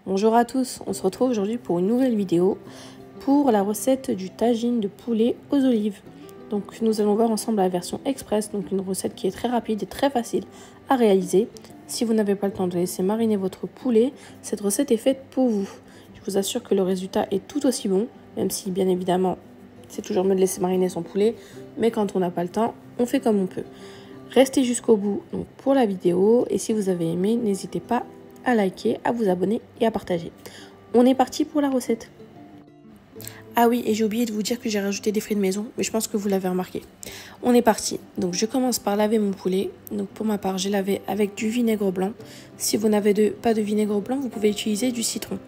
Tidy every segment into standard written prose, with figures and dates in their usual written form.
Bonjour à tous, on se retrouve aujourd'hui pour une nouvelle vidéo pour la recette du tagine de poulet aux olives. Donc nous allons voir ensemble la version express, donc une recette qui est très rapide et très facile à réaliser. Si vous n'avez pas le temps de laisser mariner votre poulet, cette recette est faite pour vous. Je vous assure que le résultat est tout aussi bon, même si bien évidemment c'est toujours mieux de laisser mariner son poulet, mais quand on n'a pas le temps, on fait comme on peut. Restez jusqu'au bout donc, pour la vidéo et si vous avez aimé, n'hésitez pas à liker, à vous abonner et à partager. On est parti pour la recette. Ah oui, et j'ai oublié de vous dire que j'ai rajouté des fruits de maison, mais je pense que vous l'avez remarqué. On est parti. Donc je commence par laver mon poulet. Donc pour ma part, j'ai lavé avec du vinaigre blanc. Si vous n'avez pas de vinaigre blanc, vous pouvez utiliser du citron.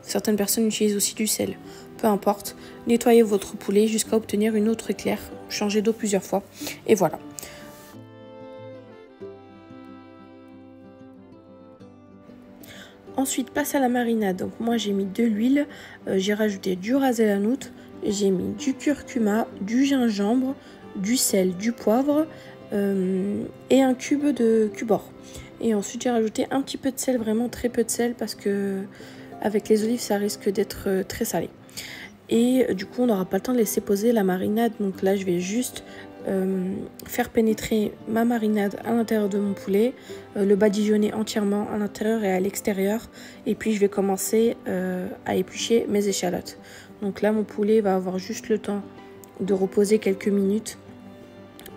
Certaines personnes utilisent aussi du sel. Peu importe. Nettoyez votre poulet jusqu'à obtenir une eau très claire. Changez d'eau plusieurs fois. Et voilà. Ensuite, place à la marinade. Donc moi j'ai mis de l'huile, j'ai rajouté du ras el hanout, j'ai mis du curcuma, du gingembre, du sel, du poivre et un cube de cubord. Et ensuite j'ai rajouté un petit peu de sel, vraiment très peu de sel parce que avec les olives ça risque d'être très salé. Et du coup on n'aura pas le temps de laisser poser la marinade. Donc là je vais juste faire pénétrer ma marinade à l'intérieur de mon poulet, le badigeonner entièrement à l'intérieur et à l'extérieur, et puis je vais commencer à éplucher mes échalotes. Donc là mon poulet va avoir juste le temps de reposer quelques minutes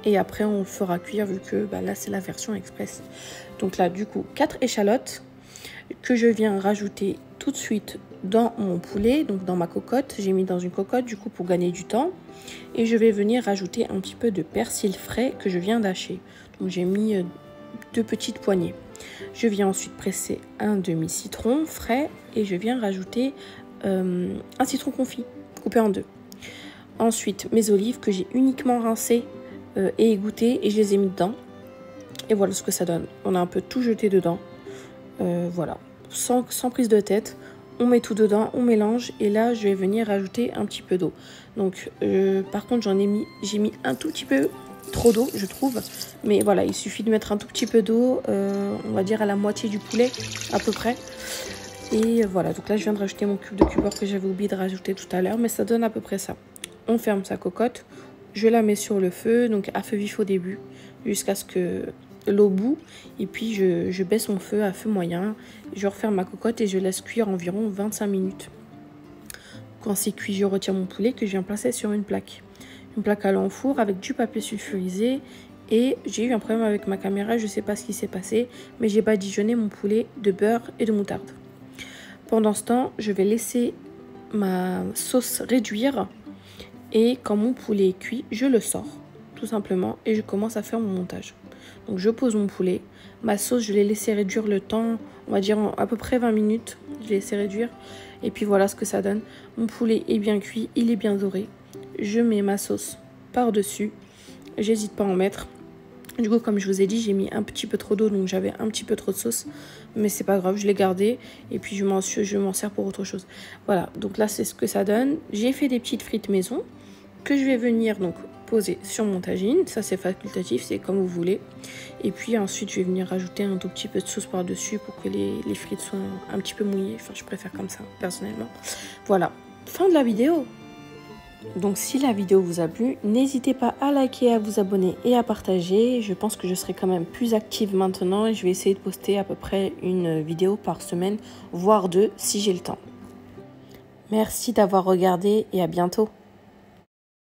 et après on le fera cuire vu que là c'est la version express. Donc là du coup 4 échalotes que je viens rajouter tout de suite dans mon poulet, donc dans ma cocotte. J'ai mis dans une cocotte du coup pour gagner du temps. Et je vais venir rajouter un petit peu de persil frais que je viens d'hacher. Donc j'ai mis 2 petites poignées. Je viens ensuite presser un demi-citron frais et je viens rajouter un citron confit coupé en 2. Ensuite mes olives que j'ai uniquement rincées et égouttées et je les ai mis dedans. Et voilà ce que ça donne. On a un peu tout jeté dedans. Voilà, sans prise de tête. On met tout dedans, on mélange et là je vais venir rajouter un petit peu d'eau. Donc par contre j'ai mis un tout petit peu trop d'eau je trouve. Mais voilà, il suffit de mettre un tout petit peu d'eau, on va dire à la moitié du poulet à peu près. Et voilà, donc là je viens de rajouter mon cube de cubord que j'avais oublié de rajouter tout à l'heure. Mais ça donne à peu près ça. On ferme sa cocotte, je la mets sur le feu, donc à feu vif au début, jusqu'à ce que l'eau bout, et puis je baisse mon feu à feu moyen, je referme ma cocotte et je laisse cuire environ 25 minutes. Quand c'est cuit, je retire mon poulet que je viens placer sur une plaque à l'enfour avec du papier sulfurisé. Et j'ai eu un problème avec ma caméra, je sais pas ce qui s'est passé, mais j'ai badigeonné mon poulet de beurre et de moutarde. Pendant ce temps, je vais laisser ma sauce réduire et quand mon poulet est cuit, je le sors tout simplement et je commence à faire mon montage. Donc je pose mon poulet, ma sauce je l'ai laissé réduire le temps, on va dire à peu près 20 minutes, je l'ai laissé réduire. Et puis voilà ce que ça donne, mon poulet est bien cuit, il est bien doré. Je mets ma sauce par-dessus, j'hésite pas à en mettre. Du coup comme je vous ai dit j'ai mis un petit peu trop d'eau donc j'avais un petit peu trop de sauce. Mais c'est pas grave, je l'ai gardé et puis je m'en sers pour autre chose. Voilà, donc là c'est ce que ça donne. J'ai fait des petites frites maison que je vais venir donc poser sur mon tagine, ça c'est facultatif, c'est comme vous voulez. Et puis ensuite je vais venir rajouter un tout petit peu de sauce par dessus pour que les frites soient un petit peu mouillées, enfin je préfère comme ça personnellement. Voilà, fin de la vidéo. Donc si la vidéo vous a plu, n'hésitez pas à liker, à vous abonner et à partager. Je pense que je serai quand même plus active maintenant et je vais essayer de poster à peu près une vidéo par semaine, voire 2 si j'ai le temps. Merci d'avoir regardé et à bientôt.